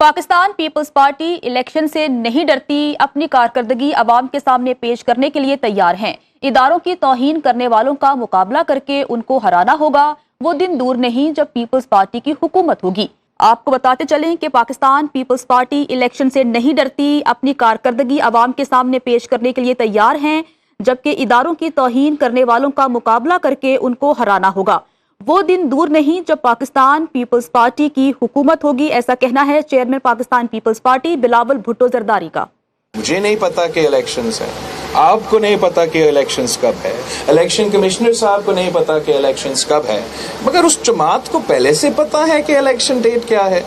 Pakistan Peoples party election से नहीं डरती, अपनी कारकर्दगी अवाम के सामने पेश करने के लिए तैयार हैं। इदारों की तौहीन करने वालों का मुकाबला करके उनको हराना होगा। वो दिन दूर नहीं जब पीपल्स पार्टी की हुकूमत होगी। आपको बताते चलें कि पाकिस्तान पीपल्स पार्टी इलेक्शन से नहीं डरती, अपनी कारकर्दगी अवाम के सामने पेश करने के लिए तैयार हैं, जबकि इदारों की तौहीन करने वालों का मुकाबला करके उनको हराना होगा। वो दिन दूर नहीं जब पाकिस्तान पीपल्स पार्टी की हुकूमत होगी, ऐसा कहना है चेयरमैन पाकिस्तान पीपल्स पार्टी बिलावल भुट्टो जरदारी का। मुझे नहीं पता कि इलेक्शंस हैं, आपको नहीं पता कि इलेक्शंस कब है, इलेक्शन कमिश्नर साहब को नहीं पता कि इलेक्शंस कब है, मगर उस जमात को पहले से पता है कि इलेक्शन डेट क्या है।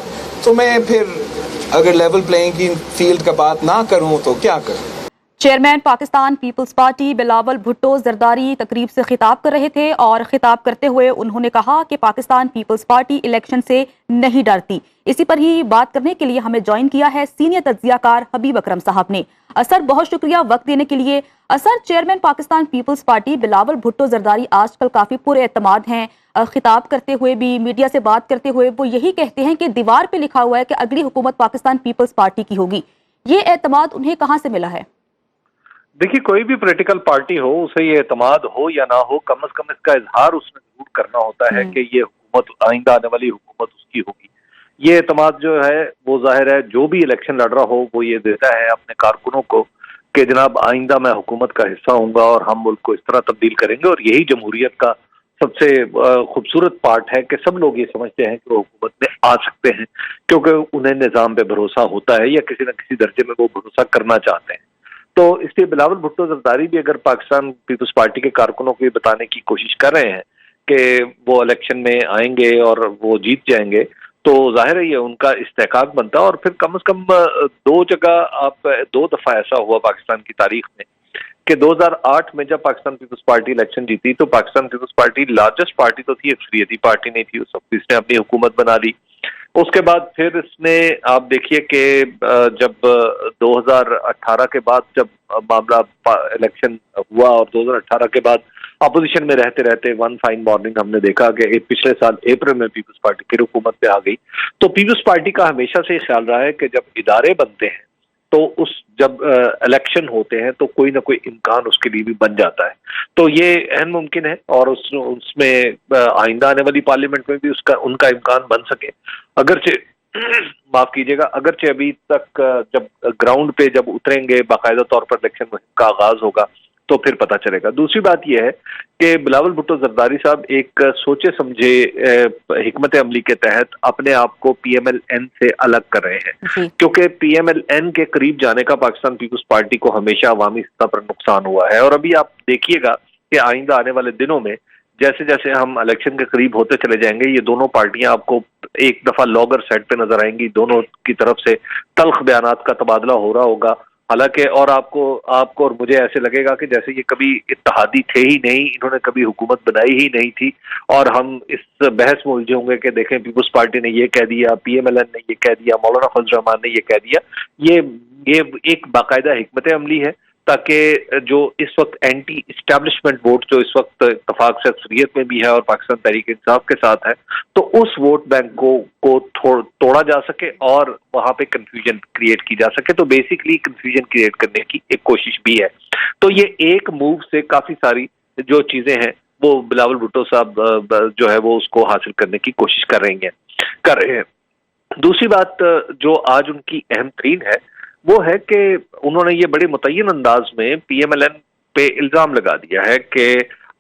तो मैं फिर अगर लेवल प्लेइंग की फील्ड का बात ना करूं तो क्या करूं। चेयरमैन पाकिस्तान पीपल्स पार्टी बिलावल भुट्टो जरदारी तकरीब से खिताब कर रहे थे और खिताब करते हुए उन्होंने कहा कि पाकिस्तान पीपल्स पार्टी इलेक्शन से नहीं डरती। इसी पर ही बात करने के लिए हमें ज्वाइन किया है सीनियर तज्जियाकार हबीब अकरम साहब ने। असर, बहुत शुक्रिया वक्त देने के लिए। असर, चेयरमैन पाकिस्तान पीपल्स पार्टी बिलावल भुट्टो जरदारी आजकल काफी पुरे एतमाद हैं। खिताब करते हुए भी, मीडिया से बात करते हुए वो यही कहते हैं कि दीवार पे लिखा हुआ है कि अगली हुकूमत पाकिस्तान पीपल्स पार्टी की होगी। ये एतमाद उन्हें कहाँ से मिला है? देखिए, कोई भी पॉलिटिकल पार्टी हो, उसे ये एतमाद हो या ना हो, कम से कम इसका इजहार उसने जरूर करना होता है कि ये हुकूमत, आइंदा आने वाली हुकूमत उसकी होगी। ये एतमाद जो है वो जाहिर है जो भी इलेक्शन लड़ रहा हो वो ये देता है अपने कारकुनों को कि जनाब आइंदा मैं हुकूमत का हिस्सा हूँगा और हम मुल्क को इस तरह तब्दील करेंगे। और यही जमहूरियत का सबसे खूबसूरत पार्ट है कि सब लोग ये समझते हैं कि वो हुकूमत में आ सकते हैं क्योंकि उन्हें निज़ाम पे भरोसा होता है या किसी न किसी दर्जे में वो भरोसा करना चाहते हैं। तो इसलिए बिलावल भुट्टो जरदारी भी अगर पाकिस्तान पीपल्स पार्टी के कारकुनों को ये बताने की कोशिश कर रहे हैं कि वो इलेक्शन में आएंगे और वो जीत जाएंगे, तो जाहिर है ये उनका इस्तेहकाक बनता है। और फिर कम से कम दो जगह दो दफा ऐसा हुआ पाकिस्तान की तारीख में कि 2008 में जब पाकिस्तान पीपल्स पार्टी इलेक्शन जीती तो पाकिस्तान पीपल्स पार्टी लार्जेस्ट पार्टी तो थी, अक्सरियती पार्टी नहीं थी उस वक्त, इसने अपनी हुकूमत बना ली। उसके बाद फिर इसने, आप देखिए कि जब 2018 के बाद जब मामला इलेक्शन हुआ और 2018 के बाद अपोजिशन में रहते रहते वन फाइन मॉर्निंग हमने देखा कि पिछले साल अप्रैल में पीपल्स पार्टी फिर हुकूमत पे आ गई। तो पीपल्स पार्टी का हमेशा से ख्याल रहा है कि जब इदारे बनते हैं तो जब इलेक्शन होते हैं तो कोई ना कोई इम्कान उसके लिए भी बन जाता है। तो ये अहम मुमकिन है और उसमें आइंदा आने वाली पार्लियामेंट में भी उनका इम्कान बन सके। अगरचे माफ कीजिएगा, अगरचे अभी तक जब ग्राउंड पे जब उतरेंगे, बाकायदा तौर पर इलेक्शन मुहिम का आगाज होगा तो फिर पता चलेगा। दूसरी बात यह है कि बिलावल भुट्टो जरदारी साहब एक सोचे समझे हिकमत अमली के तहत अपने आप को PMLN से अलग कर रहे हैं क्योंकि PMLN के करीब जाने का पाकिस्तान पीपल्स पार्टी को हमेशा अवामी सतह पर नुकसान हुआ है। और अभी आप देखिएगा कि आइंदा आने वाले दिनों में जैसे जैसे हम इलेक्शन के करीब होते चले जाएंगे, ये दोनों पार्टियां आपको एक दफा लॉगर सेट पे नजर आएंगी। दोनों की तरफ से तल्ख बयानात का तबादला हो रहा होगा, हालांकि और आपको और मुझे ऐसे लगेगा कि जैसे ये कभी इत्तेहादी थे ही नहीं, इन्होंने कभी हुकूमत बनाई ही नहीं थी और हम इस बहस में उलझे होंगे कि देखें पीपल्स पार्टी ने ये कह दिया, PMLN ने ये कह दिया, मौलाना फजल रहमान ने ये कह दिया। ये एक बाकायदा हिकमत अमली है ताकि जो इस वक्त एंटी इस्टेब्लिशमेंट वोट जो इस वक्त इत्तफाक से अक्सरियत में भी है और पाकिस्तान तहरीक इंसाफ के साथ है, तो उस वोट बैंक को तोड़ा जा सके और वहां पे कंफ्यूजन क्रिएट की जा सके। तो बेसिकली कंफ्यूजन क्रिएट करने की एक कोशिश भी है। तो ये एक मूव से काफी सारी जो चीजें हैं वो बिलावल भुट्टो साहब जो है वो उसको हासिल करने की कोशिश कर रहे हैं। दूसरी बात जो आज उनकी अहम तरीन है वो है कि उन्होंने ये बड़े मुतय्यन अंदाज में PMLN पे इल्जाम लगा दिया है कि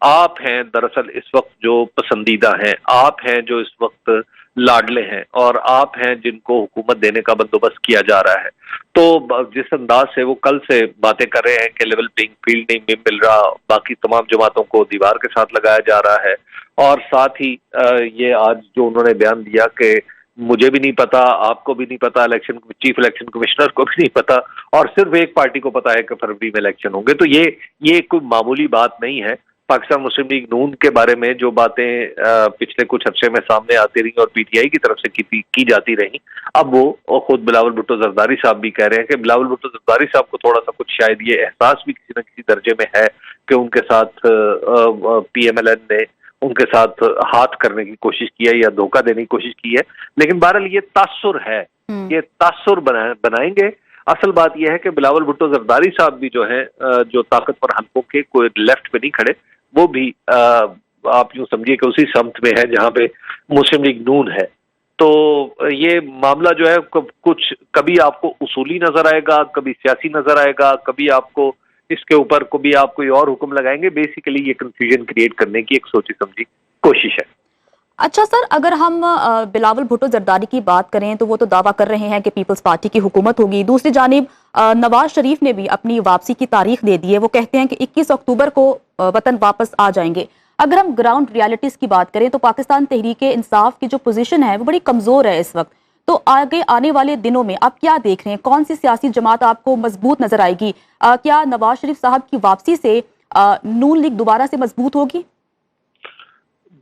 आप हैं दरअसल इस वक्त जो पसंदीदा हैं, आप हैं जो इस वक्त लाडले हैं और आप हैं जिनको हुकूमत देने का बंदोबस्त किया जा रहा है। तो जिस अंदाज से वो कल से बातें कर रहे हैं कि लेवल प्लेइंग फील्ड नहीं मिल रहा, बाकी तमाम जमातों को दीवार के साथ लगाया जा रहा है, और साथ ही ये आज जो उन्होंने बयान दिया कि मुझे भी नहीं पता, आपको भी नहीं पता, चीफ इलेक्शन कमिश्नर को भी नहीं पता और सिर्फ एक पार्टी को पता है कि फरवरी में इलेक्शन होंगे। तो ये कोई मामूली बात नहीं है। पाकिस्तान मुस्लिम लीग नून के बारे में जो बातें पिछले कुछ अर्से में सामने आती रही और PTI की तरफ से की जाती रही, अब वो खुद बिलावल भुट्टो जरदारी साहब भी कह रहे हैं कि बिलावल भुट्टो जरदारी साहब को थोड़ा सा कुछ शायद ये एहसास भी किसी न किसी दर्जे में है कि उनके साथ PMLN ने उनके साथ हाथ करने की कोशिश की है या धोखा देने की कोशिश की है। लेकिन बहरहाल ये तासुर है ये तासुर बनाएंगे। असल बात यह है कि बिलावल भुट्टो जरदारी साहब भी जो है, जो ताकतवर हलकों के कोई लेफ्ट पे नहीं खड़े, वो भी आप यूं समझिए कि उसी समत में है जहां पे मुस्लिम लीग नून है। तो ये मामला जो है कुछ कभी आपको उसूली नजर आएगा, कभी सियासी नजर आएगा, कभी आपको इसके ऊपर कभी आप कोई और हुक्म लगाएंगे। बेसिकली ये कंफ्यूजन क्रिएट करने की एक सोची समझी कोशिश है। अच्छा सर, अगर हम बिलावल भुट्टो जरदारी की बात करें तो वो तो दावा कर रहे हैं कि पीपल्स पार्टी की हुकूमत होगी। दूसरी जानिब नवाज शरीफ ने भी अपनी वापसी की तारीख दे दी है। वो कहते हैं कि 21 अक्टूबर को वतन वापस आ जाएंगे। अगर हम ग्राउंड रियलिटीज की बात करें तो पाकिस्तान तहरीक इंसाफ की जो पोजीशन है वो बड़ी कमजोर है इस वक्त। तो आगे आने वाले दिनों में आप क्या देख रहे हैं, कौन सी सियासी जमात आपको मजबूत नजर आएगी? क्या नवाज शरीफ साहब की वापसी से नून लीग दोबारा से मजबूत होगी?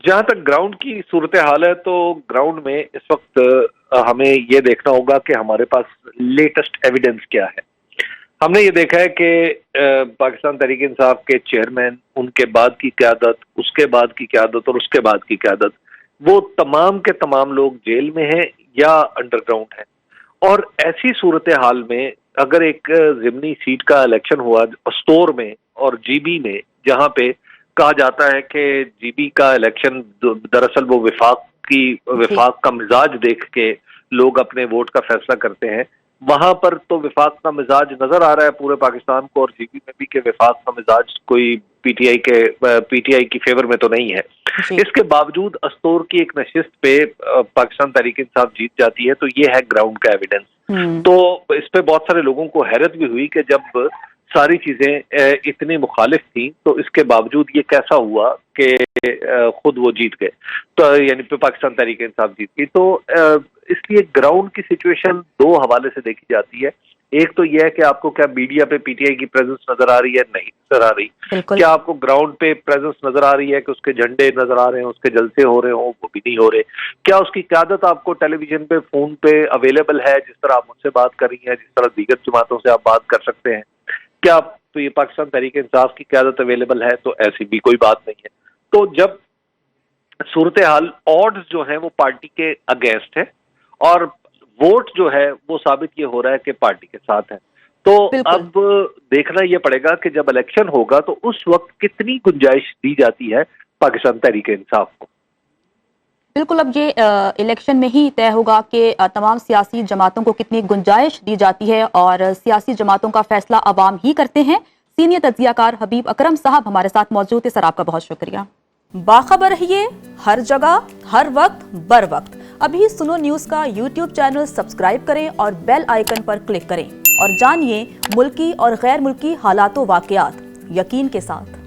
जहां तक ग्राउंड की सूरत हाल है तो ग्राउंड में इस वक्त हमें ये देखना होगा कि हमारे पास लेटेस्ट एविडेंस क्या है। हमने ये देखा है कि पाकिस्तान तहरीक इंसाफ के चेयरमैन, उनके बाद की क़यादत, उसके बाद की क़यादत और उसके बाद की क़यादत, वो तमाम के तमाम लोग जेल में हैं या अंडरग्राउंड हैं। और ऐसी सूरत हाल में अगर एक ज़िमनी सीट का इलेक्शन हुआ स्टोर में और जीबी में, जहां पे कहा जाता है कि जीबी का इलेक्शन दरअसल वो विफाक का मिजाज देख के लोग अपने वोट का फैसला करते हैं, वहां पर तो विफाक का मिजाज नजर आ रहा है पूरे पाकिस्तान को और जीबी में भी कि विफाक का मिजाज कोई पीटीआई की फेवर में तो नहीं है। इसके बावजूद अस्तोर की एक नशिस्त पे पाकिस्तान तहरीक इंसाफ जीत जाती है, तो ये है ग्राउंड का एविडेंस। तो इस पे बहुत सारे लोगों को हैरत भी हुई कि जब सारी चीजें इतनी मुखालिफ थी तो इसके बावजूद ये कैसा हुआ कि खुद वो जीत गए, तो यानी पाकिस्तान तहरीक इंसाफ जीत गई। तो इसलिए ग्राउंड की सिचुएशन दो हवाले से देखी जाती है। एक तो यह है कि आपको क्या मीडिया पे पीटीआई की प्रेजेंस नजर आ रही है? नहीं नजर आ रही। क्या आपको ग्राउंड पे प्रेजेंस नजर आ रही है कि उसके झंडे नजर आ रहे हैं, उसके जलसे हो रहे हो? वो भी नहीं हो रहे। क्या उसकी क़यादत आपको टेलीविजन पे, फोन पे अवेलेबल है, जिस तरह आप मुझसे बात कर रही हैं, जिस तरह दीगर जमातों से आप बात कर सकते हैं? क्या तो ये पाकिस्तान तहरीक इंसाफ की क़यादत अवेलेबल है? तो ऐसी भी कोई बात नहीं है। तो जब सूरत हाल ऑड्स जो है वो पार्टी के अगेंस्ट है और वोट जो है वो साबित ये हो रहा है कि पार्टी के साथ है, तो अब देखना ये पड़ेगा कि जब इलेक्शन होगा तो उस वक्त कितनी गुंजाइश दी जाती है पाकिस्तान तहरीक इंसाफ को। बिल्कुल, अब ये इलेक्शन में ही तय होगा कि तमाम सियासी जमातों को कितनी गुंजाइश दी जाती है और सियासी जमातों का फैसला अवाम ही करते हैं। सीनियर तज्जियाकार हबीब अकरम साहब हमारे साथ मौजूद है। सर, आपका बहुत शुक्रिया। बाखबर रहिए हर जगह, हर वक्त, बर वक्त। अभी सुनो न्यूज़ का यूट्यूब चैनल सब्सक्राइब करें और बेल आइकन पर क्लिक करें और जानिए मुल्की और गैर मुल्की हालातों वाक़यात यकीन के साथ।